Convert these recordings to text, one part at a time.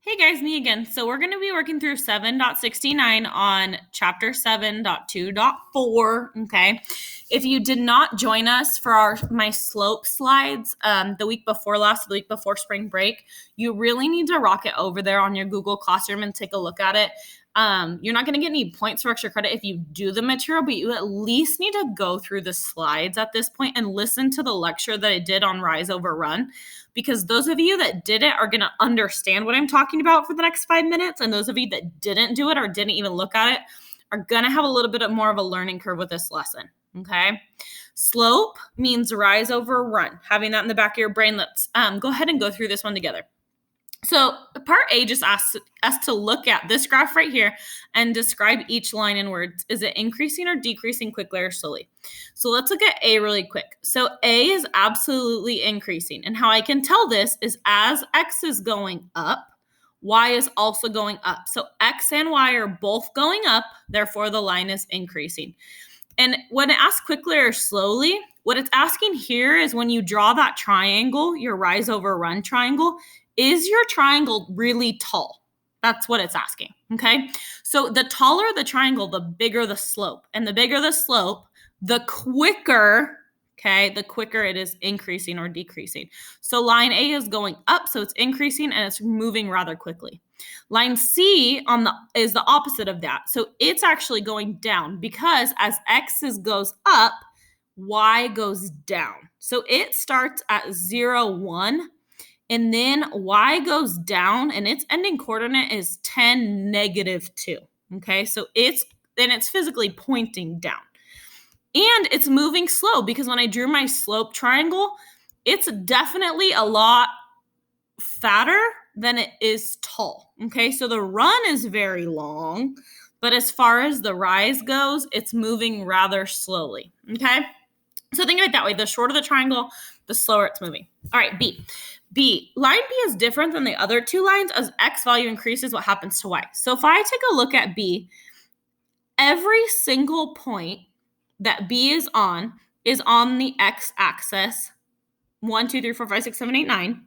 Hey guys, me again. So we're going to be working through 7.69 on chapter 7.2.4. Okay. If you did not join us for my slope slides the week before last, the week before spring break, you really need to rock it over there on your Google Classroom and take a look at it. You're not going to get any points for extra credit if you do the material, but you at least need to go through the slides at this point and listen to the lecture that I did on Rise Over Run, because those of you that did it are going to understand what I'm talking about for the next 5 minutes, and those of you that didn't do it or didn't even look at it are going to have a little bit more of a learning curve with this lesson. Okay. Slope means rise over run. Having that in the back of your brain, let's go ahead and go through this one together. So part A just asks us to look at this graph right here and describe each line in words. Is it increasing or decreasing quickly or slowly? So let's look at A really quick. So A is absolutely increasing. And how I can tell this is as X is going up, Y is also going up. So X and Y are both going up, therefore the line is increasing. And when it asks quickly or slowly, what it's asking here is when you draw that triangle, your rise over run triangle, is your triangle really tall? That's what it's asking, okay? So the taller the triangle, the bigger the slope. And the bigger the slope, the quicker, okay, the quicker it is increasing or decreasing. So line A is going up, so it's increasing and it's moving rather quickly. Line C is the opposite of that. So it's actually going down because as X goes up, Y goes down. So it starts at 0, 1, and then Y goes down and its ending coordinate is 10, -2. Okay, so it's physically pointing down. And it's moving slow because when I drew my slope triangle, it's definitely a lot fatter than it is tall. Okay, so the run is very long, but as far as the rise goes, it's moving rather slowly. Okay, so think of it that way. The shorter the triangle, the slower it's moving. All right, B. Line B is different than the other two lines. As X value increases, what happens to Y? So if I take a look at B, every single point that B is on the X axis, 1, 2, 3, 4, 5, 6, 7, 8, 9,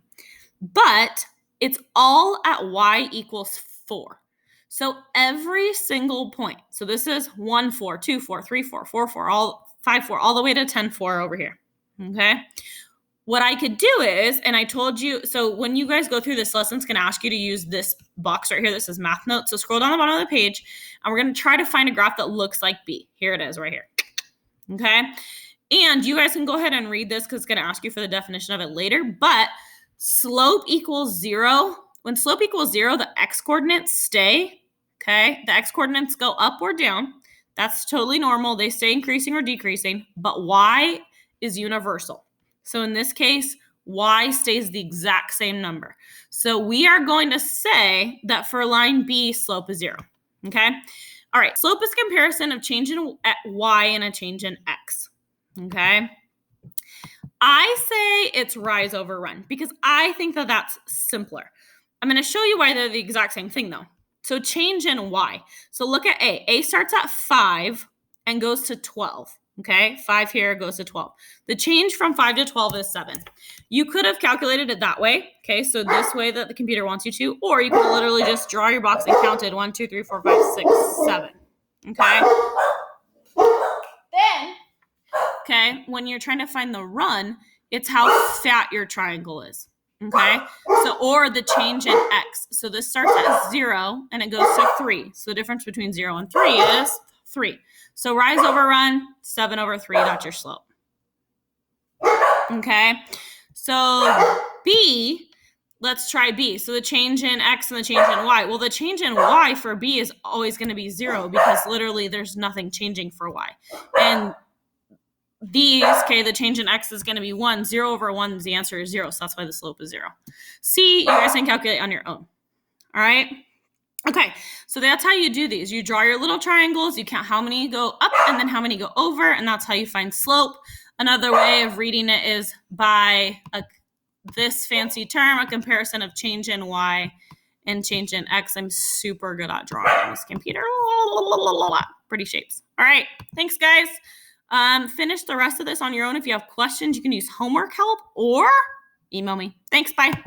but it's all at Y equals 4. So every single point, so this is 1, 4, 2, 4, 3, 4, 4, 4, 5, 4, all the way to 10, 4 over here, okay? What I could do is, and I told you, so when you guys go through this lesson, it's going to ask you to use this box right here. This is math notes. So scroll down the bottom of the page, and we're going to try to find a graph that looks like B. Here it is right here. Okay. And you guys can go ahead and read this because it's going to ask you for the definition of it later. But slope equals 0. When slope equals 0, the X coordinates stay. Okay. The X coordinates go up or down. That's totally normal. They stay increasing or decreasing. But Y is universal. So in this case, Y stays the exact same number. So we are going to say that for line B, slope is 0. Okay. All right. Slope is comparison of change in Y and a change in X. Okay. I say it's rise over run because I think that that's simpler. I'm going to show you why they're the exact same thing though. So change in Y. So look at A. A starts at 5 and goes to 12. Okay, 5 here goes to 12. The change from 5 to 12 is 7. You could have calculated it that way. Okay, so this way that the computer wants you to, or you could literally just draw your box and count it 1, 2, 3, 4, 5, 6, 7. Okay. Then, okay, when you're trying to find the run, it's how fat your triangle is. Okay, so or the change in X. So this starts at 0 and it goes to 3. So the difference between 0 and 3 is 3. So rise over run, 7 over 3, that's your slope. Okay, so B, let's try B. So the change in X and the change in Y. Well, the change in Y for B is always going to be 0 because literally there's nothing changing for Y. And these, okay, the change in X is going to be 1. 0 over 1, the answer is 0. So that's why the slope is 0. C, you guys can calculate on your own. All right. Okay, so that's how you do these. You draw your little triangles, you count how many go up and then how many go over, and that's how you find slope. Another way of reading it is by this fancy term, a comparison of change in Y and change in X. I'm super good at drawing on this computer. Pretty shapes. All right, thanks guys. Finish the rest of this on your own. If you have questions, you can use homework help or email me. Thanks, bye.